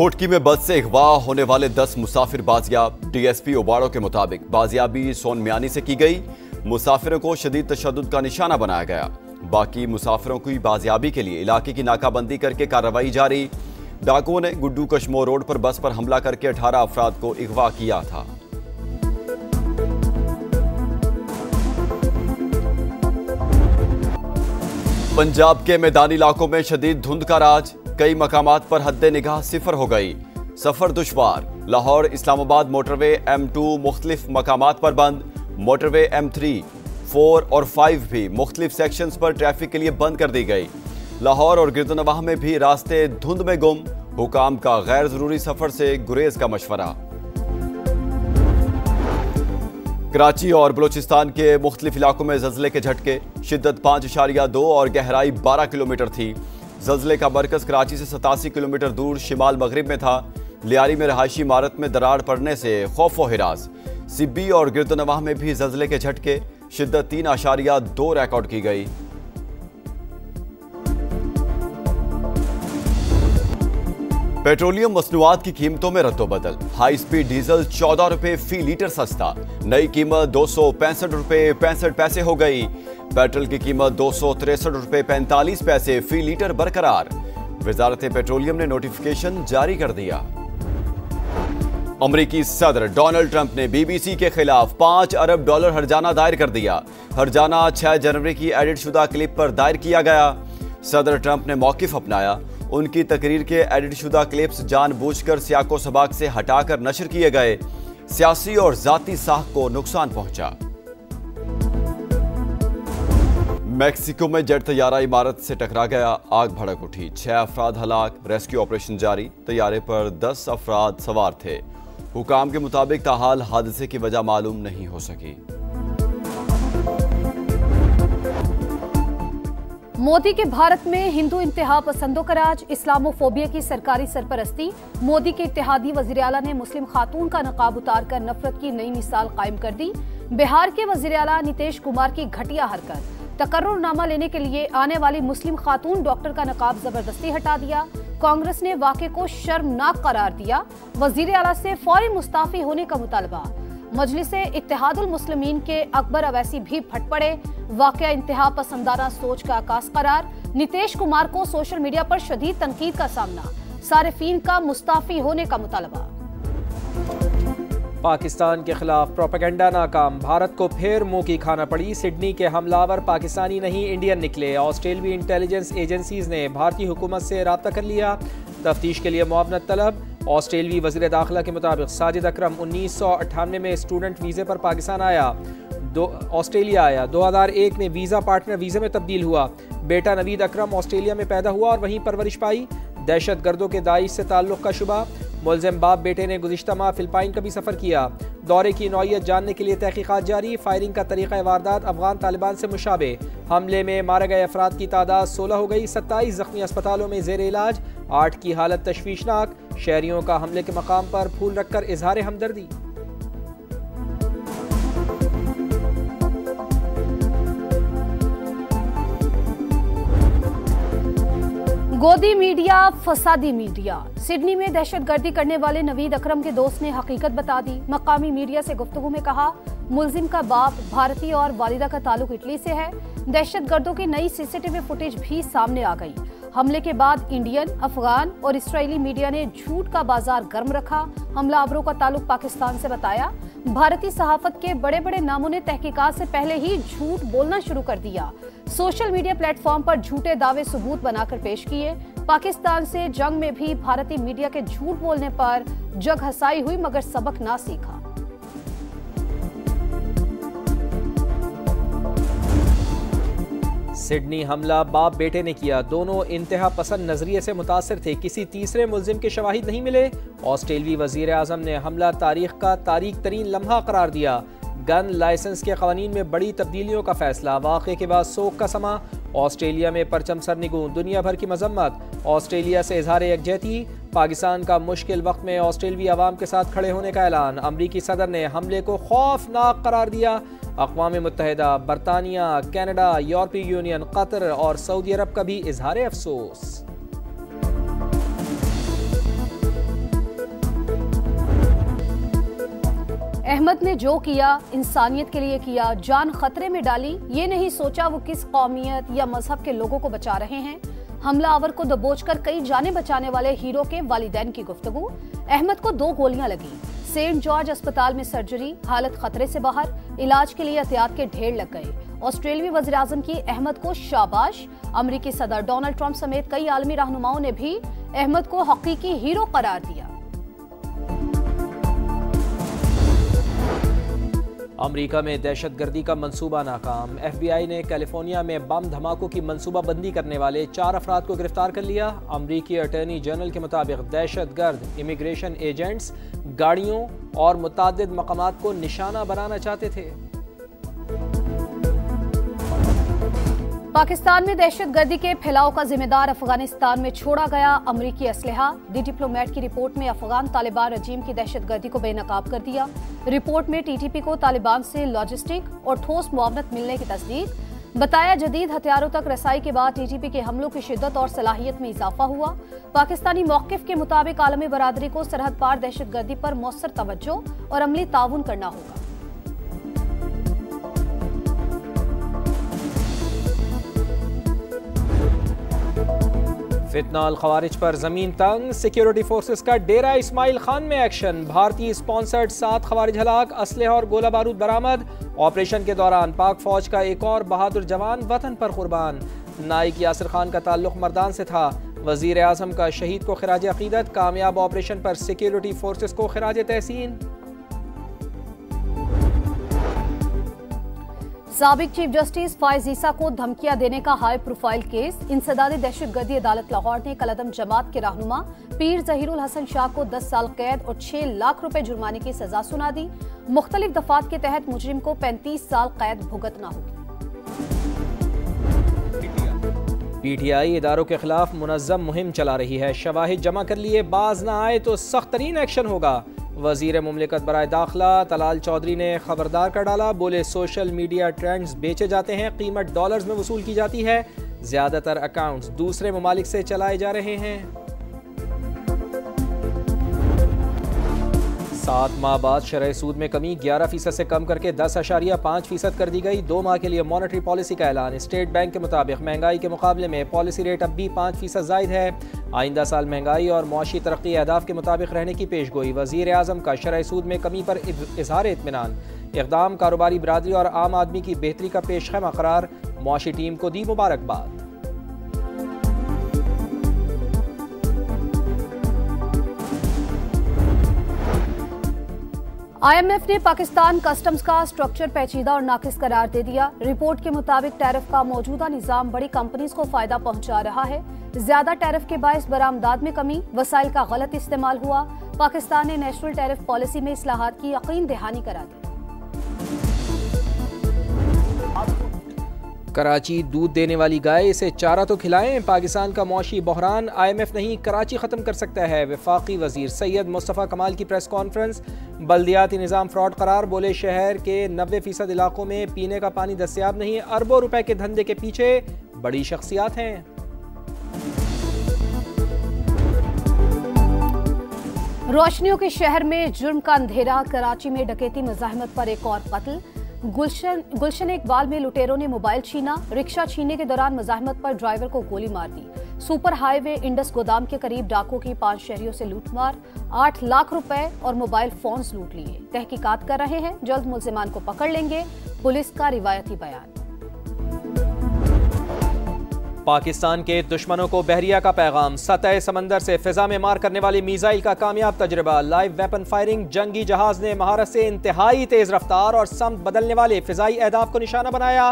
घोटकी में बस से अगवा होने वाले 10 मुसाफिर बाजियाब। डीएसपी ओबाड़ो के मुताबिक बाजियाबी सोन मियानी से की गई। मुसाफिरों को शदीद तशद्दुद का निशाना बनाया गया। बाकी मुसाफिरों की बाजियाबी के लिए इलाके की नाकाबंदी करके कार्रवाई जारी। डाकुओं ने गुड्डू कश्मोर रोड पर बस पर हमला करके 18 अफराद को अगवा किया था। पंजाब के मैदानी इलाकों में शदीद धुंध का राज। कई मकामात पर हद्दे निगाह सिफर हो गई। सफर दुश्वार। लाहौर इस्लामाबाद मोटरवे M2 मुख्तलिफ मकामात पर बंद। मोटरवे M3, 4 और 5 भी मुख्तलिफ सेक्शंस पर ट्रैफिक के लिए बंद कर दी गई। लाहौर और गिरदोनवाह में भी रास्ते धुंध में गुम। हुकाम का गैर जरूरी सफर से गुरेज का मशवरा। कराची और बलोचिस्तान के मुख्तलिफ इलाकों में जल्जले के झटके। शिद्दत 5.2 और गहराई 12 किलोमीटर थी। जल्जले का मरकज कराची से 87 किलोमीटर दूर शिमाल मगरिब में था। लियारी में रहायशी इमारत में दरार पड़ने से खौफ व हिरास। सिब्बी और गिरदोनवाह में भी जल्जले के झटके। शिद्दत 3.2 रिकॉर्ड की गई। पेट्रोलियम मसनूआत की कीमतों में रद्दोबदल। हाई स्पीड डीजल 14 रुपए फी लीटर सस्ता। नई कीमत 265 रुपए 65 पैसे हो गई। पेट्रोल की कीमत 263 रुपए 45 पैसे फी लीटर बरकरार। वजारत पेट्रोलियम ने नोटिफिकेशन जारी कर दिया। अमरीकी सदर डोनाल्ड ट्रंप ने BBC के खिलाफ $5 अरब हर्जाना दायर कर दिया। हर्जाना 6 जनवरी की एडिट शुदा क्लिप पर दायर किया गया। सदर ट्रंप ने मौकिफ अपनाया। उनकी तकरीर के एडिट शुदा क्लिप्स जानबूझकर सियाको सबाक से हटाकर नशर किए गए। सियासी और जाती साख को नुकसान पहुंचा। मैक्सिको में जेट तैयारा इमारत से टकरा गया। आग भड़क उठी। 6 अफराद हलाक। रेस्क्यू ऑपरेशन जारी। तैयारे पर 10 अफराद सवार थे। हुकाम के मुताबिक ताहाल हादसे की वजह मालूम नहीं हो सकी। मोदी के भारत में हिंदू इंतहा पसंदों का राज। इस्लामोफोबिया की सरकारी सरपरस्ती। मोदी के इत्तेहादी वजीर आला ने मुस्लिम खातून का नकाब उतारकर नफरत की नई मिसाल कायम कर दी। बिहार के वजीर आला नीतीश कुमार की घटिया हरकत। तकर्रुरनामा लेने के लिए आने वाली मुस्लिम खातून डॉक्टर का नकाब जबरदस्ती हटा दिया। कांग्रेस ने वाक़े को शर्मनाक करार दिया। वजीर आला से फौरी मुस्ताफी होने का मुतालबा। मजलिसे इत्तेहादुल मुस्लिमीन के अकबर अवैसी भी फट पड़े। वाक़या इंतहा पसंदाना सोच का आकाश करार। नीतीश कुमार को सोशल मीडिया पर शदीद तनकीद का सामना। सारिफीन का मुस्ताफी होने का मुतालबा। पाकिस्तान के खिलाफ प्रोपेगेंडा नाकाम। भारत को फिर मुंह की खाना पड़ी। सिडनी के हमलावर पाकिस्तानी नहीं इंडियन निकले। ऑस्ट्रेलियाई इंटेलिजेंस एजेंसीज ने भारतीय हुकूमत से रब्ता कर लिया। तफ्तीश के लिए मुआवनत तलब। ऑस्ट्रेलियाई वज़ीर दाखिला के मुताबिक साजिद अकरम 1998 में स्टूडेंट वीज़े पर पाकिस्तान आया। ऑस्ट्रेलिया आया। 2001 में वीज़ा पार्टनर वीज़े में तब्दील हुआ। बेटा नवीद अकरम ऑस्ट्रेलिया में पैदा हुआ और वहीं परवरिश पाई। दहशत गर्दों के दाइश से ताल्लुक़ का शुबा। मुलज़िम बाप बेटे ने गुज़िश्ता माह फ़िलिपाइन का भी सफ़र किया। दौरे की नौइयत जानने के लिए तहक़ीक़ात जारी। फायरिंग का तरीक़ा वारदात अफ़गान तालिबान से मुशाबे। हमले में मारे गए अफराद की तादाद 16 हो गई। 27 ज़ख्मी अस्पतालों में ज़ेर इलाज। 8 की हालत तशवीशनाक। शहरियों का हमले के मकाम पर फूल रखकर इजहार हमदर्दी। गोदी मीडिया फसादी मीडिया। सिडनी में दहशतगर्दी करने वाले नवीद अकरम के दोस्त ने हकीकत बता दी। मकामी मीडिया से गुफ्तगू में कहा मुलजिम का बाप भारतीय और वालिदा का ताल्लुक इटली से है। दहशतगर्दों की नई CCTV फुटेज भी सामने आ गई। हमले के बाद इंडियन, अफगान और इसराइली मीडिया ने झूठ का बाजार गर्म रखा। हमलावरों का ताल्लुक पाकिस्तान से बताया। भारतीय सहाफत के बड़े बड़े नामों ने तहकीकात से पहले ही झूठ बोलना शुरू कर दिया। सोशल मीडिया प्लेटफॉर्म पर झूठे दावे सबूत बनाकर पेश किए। पाकिस्तान से जंग में भी भारतीय मीडिया के झूठ बोलने पर जग हसाई हुई मगर सबक ना सीखा। सिडनी हमला बाप बेटे ने किया। दोनों इंतहा पसंद नजरिए से मुतासिर थे। किसी तीसरे मुलजिम के शवाहिद नहीं मिले। ऑस्ट्रेलियाई वजीर आजम ने हमला तारीख का तारीख तरीन लम्हा करार दिया। गन लाइसेंस के कवानीन में बड़ी तब्दीलियों का फैसला। वाक़े के बाद सोग का समा। ऑस्ट्रेलिया में परचम सरनिगूं। दुनिया भर की मजम्मत। ऑस्ट्रेलिया से इजहार यकजहती। पाकिस्तान का मुश्किल वक्त में ऑस्ट्रेलियाई अवाम के साथ खड़े होने का ऐलान। अमरीकी सदर ने हमले को खौफनाक करार दिया। अक़वाम मुत्तहिदा, बरतानिया, कनाडा, यूरोपीय यूनियन, कतर और सऊदी अरब का भी इजहार अफसोस। अहमद ने जो किया इंसानियत के लिए किया, जान खतरे में डाली, ये नहीं सोचा वो किस कौमियत या मजहब के लोगों को बचा रहे हैं। हमलावर को दबोचकर कई जानें बचाने वाले हीरो के वालिदैन की गुफ्तगू। अहमद को 2 गोलियां लगी, सेंट जॉर्ज अस्पताल में सर्जरी, हालत खतरे से बाहर, इलाज के लिए एहतियात के ढेर लग गए। ऑस्ट्रेलियाई वज़ीर-ए-आज़म की अहमद को शाबाश। अमेरिकी सदर डोनाल्ड ट्रंप समेत कई आलमी रहनुमाओं ने भी अहमद को हकीकी हीरो करार दिया। अमेरिका में दहशतगर्दी का मंसूबा नाकाम। FBI ने कैलिफोर्निया में बम धमाकों की मंसूबाबंदी करने वाले 4 अफराद को गिरफ्तार कर लिया। अमेरिकी अटॉर्नी जनरल के मुताबिक दहशतगर्द इमिग्रेशन एजेंट्स गाड़ियों और मुताद्दिद मकामात को निशाना बनाना चाहते थे। पाकिस्तान में दहशतगर्दी के फैलाव का जिम्मेदार अफगानिस्तान में छोड़ा गया अमरीकी असलहा। दी डिप्लोमेट की रिपोर्ट में अफगान तालिबान रजीम की दहशतगर्दी को बेनकाब कर दिया। रिपोर्ट में TTP को तालिबान से लॉजिस्टिक और ठोस मुआवनत मिलने की तस्दीक। बताया जदीद हथियारों तक रसाई के बाद TTP के हमलों की शिद्दत और सलाहियत में इजाफा हुआ। पाकिस्तानी मौक़िफ़ के मुताबिक आलमी बरादरी को सरहद पार दहशतगर्दी पर मौसर तवज्जो और अमली ताउन करना होगा। फितना अल खवारिज पर जमीन तंग। सिक्योरिटी फोर्सेस का डेरा इस्माइल खान में एक्शन। भारतीय स्पॉन्सर्ड 7 खवारिज हलाक, असलहा और गोला बारूद बरामद। ऑपरेशन के दौरान पाक फौज का एक और बहादुर जवान वतन पर कुर्बान। नाइक यासिर खान का ताल्लुक मर्दान से था। वजीर आजम का शहीद को खिराज अकीदत। कामयाब ऑपरेशन पर सिक्योरिटी फोर्सेस को खिराज तहसीन। साबिक चीफ जस्टिस फायज ईसा को धमकियां देने का हाई प्रोफाइल केस। इंसदादी दहशतगर्दी अदालत लाहौर ने कलअदम जमात के रहनुमा पीर जहीरुल हसन शाह को 10 साल कैद और 6 लाख रुपए जुर्माने की सजा सुना दी। मुख्तलिफ दफात के तहत मुजरिम को 35 साल कैद भुगतना होगी। PTI इदारों के खिलाफ मुनज़्ज़म मुहिम चला रही है। शवाहिद जमा कर लिए, बाज ना आए तो सख्त तरीन एक्शन होगा। वजीर मुमलिकत बराए दाखिला तलाल चौधरी ने खबरदार कर डाला। बोले सोशल मीडिया ट्रेंड्स बेचे जाते हैं, कीमत डॉलर्स में वसूल की जाती है। ज्यादातर अकाउंट्स दूसरे ममालिक से चलाए जा रहे हैं। 7 माह बाद शरह सूद में कमी 11% से कम करके 10.5% कर दी गई। 2 माह के लिए मॉनेटरी पॉलिसी का ऐलान। स्टेट बैंक के मुताबिक महंगाई के मुकाबले में पॉलिसी रेट अब भी 5% जायद है। आइंदा साल महंगाई और मुआशी तरक्की अहदाफ के मुताबिक रहने की पेशगोई। वज़ीर आज़म का शरह सूद में कमी पर इजहार इत्मीनान। इक़दाम कारोबारी बरादरी और आम आदमी की बेहतरी का पेशखैमा करार। मुआशी टीम को दी मुबारकबाद। IMF ने पाकिस्तान कस्टम्स का स्ट्रक्चर पेचीदा और नाकिस करार दे दिया। रिपोर्ट के मुताबिक टैरिफ का मौजूदा निजाम बड़ी कंपनीज को फायदा पहुंचा रहा है। ज्यादा टैरिफ के बायस बरामदात में कमी, वसाइल का गलत इस्तेमाल हुआ। पाकिस्तान ने नेशनल टैरिफ पॉलिसी में इस्लाहात की यकीन दहानी करा दी। कराची दूध देने वाली गाय, इसे चारा तो खिलाएं। पाकिस्तान का मौशी बहरान IMF नहीं कराची ख़त्म कर सकता है। वफाकी वजीर सैयद मुस्तफ़ा कमाल की प्रेस कॉन्फ्रेंस। बल्दियाती निज़ाम फ्रॉड करार। बोले शहर के 90% इलाकों में पीने का पानी दस्तियाब नहीं। अरबों रुपए के धंधे के पीछे बड़ी शख्सियात हैं। रोशनियों के शहर में जुर्म का अंधेरा। कराची में डकैती मुजाहिमत पर एक और कत्ल। गुलशन इकबाल में लुटेरों ने मोबाइल छीना। रिक्शा छीनने के दौरान मुजाहिमत पर ड्राइवर को गोली मार दी। सुपर हाईवे इंडस गोदाम के करीब डाकुओं की 5 शहरियों से लूटमार। 8 लाख रुपए और मोबाइल फोन्स लूट लिए। तहकीकात कर रहे हैं, जल्द मुल्जिमान को पकड़ लेंगे। पुलिस का रिवायती बयान। पाकिस्तान के दुश्मनों को बहरिया का पैगाम। सतह समंदर से फिजा में मार करने वाली मिसाइल का कामयाब तजर्बा। Live weapon firing. जंगी जहाज ने महारत से इंतहाई तेज रफ्तार और समत बदलने वाले फिजाई अहदाफ को निशाना बनाया।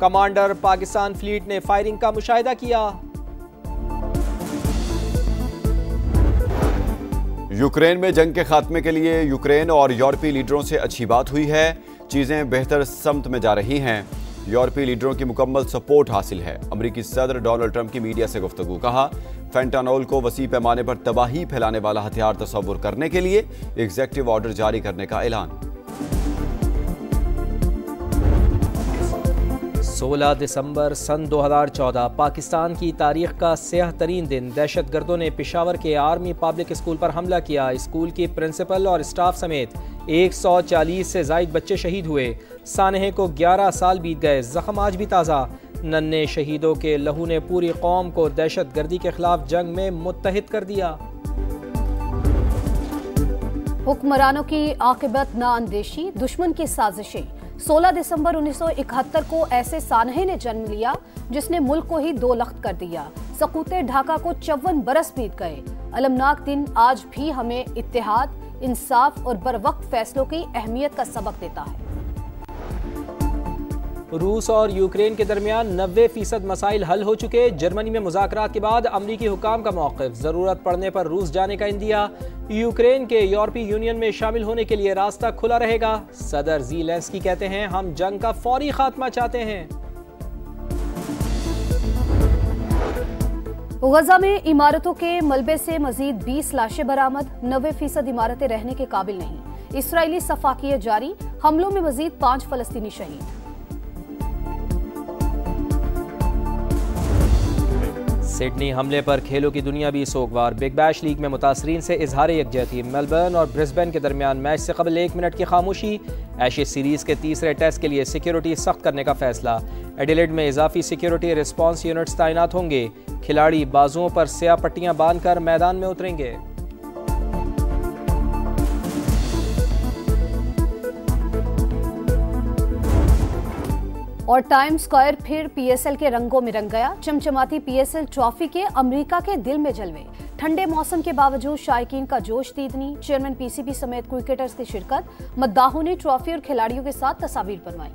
कमांडर पाकिस्तान फ्लीट ने फायरिंग का मुशाहिदा किया। यूक्रेन में जंग के खात्मे के लिए यूक्रेन और यूरोपीय लीडरों से अच्छी बात हुई है। चीजें बेहतर समत में जा रही हैं। यूरोपीय लीडरों की मुकम्मल सपोर्ट हासिल है। अमेरिकी सदर डोनाल्ड ट्रंप की मीडिया से गुफ्तगू। कहा, फेंटानॉल को वसी पैमाने पर तबाही फैलाने वाला हथियार तस्वुर करने के लिए एग्जीक्यूटिव ऑर्डर जारी करने का ऐलान। 16 दिसंबर सन 2014 पाकिस्तान की तारीख का स्याह तरीन दिन। दहशतगर्दों ने पेशावर के आर्मी पब्लिक स्कूल पर हमला किया। स्कूल की प्रिंसिपल और स्टाफ समेत 140 से जायद बच्चे शहीद हुए। सानहे को 11 साल बीत गए, जख्म आज भी ताज़ा। नन्हे शहीदों के लहू ने पूरी कौम को दहशतगर्दी के खिलाफ जंग में मुत्तहिद कर दिया। हुक्मरानों की आकिबत नाअंदेशी, दुश्मन की साजिशें। 16 दिसंबर 1971 को ऐसे सानहे ने जन्म लिया जिसने मुल्क को ही दो लख्त कर दिया। सकूते ढाका को 54 बरस बीत गए। अलमनाक दिन आज भी हमें इत्तेहाद, इंसाफ और बरवक्त फैसलों की अहमियत का सबक देता है। रूस और यूक्रेन के दरमियान 90% मसाइल हल हो चुके। जर्मनी में मुज़ाकरात के बाद अमरीकी हुकाम का मौक़िफ़, ज़रूरत पड़ने पर रूस जाने का इंदिया। यूक्रेन के यूरोपीय यूनियन में शामिल होने के लिए रास्ता खुला रहेगा। सदर ज़ेलेंस्की कहते हैं हम जंग का फौरी खात्मा चाहते हैं। गजा में इमारतों के मलबे से मजीद 20 लाशें बरामद। 90% इमारतें रहने के काबिल नहीं। इसराइली सफाकियत जारी, हमलों में मजीद 5 फलस्तीनी शहीद। सिडनी हमले पर खेलों की दुनिया भी सोगवार। बिग बैश लीग में मुतासरीन से इजहार यकजहती। मेलबर्न और ब्रिस्बेन के दरमियान मैच से कबल 1 मिनट की खामोशी। एशेज सीरीज के तीसरे टेस्ट के लिए सिक्योरिटी सख्त करने का फैसला। एडिलेड में इजाफी सिक्योरिटी रिस्पॉन्स यूनिट्स तैनात होंगे। खिलाड़ी बाजुओं पर स्याह पट्टियां बांधकर मैदान में उतरेंगे। और टाइम स्क्वायर फिर पीएसएल के रंगों में रंग गया। चमचमाती पीएसएल ट्रॉफी के अमेरिका के दिल में जलवे। ठंडे मौसम के बावजूद शायकीन का जोश तीदनी। चेयरमैन पीसीबी समेत क्रिकेटर्स की शिरकत। मद्दाहों ने ट्रॉफी और खिलाड़ियों के साथ तस्वीर बनवाई।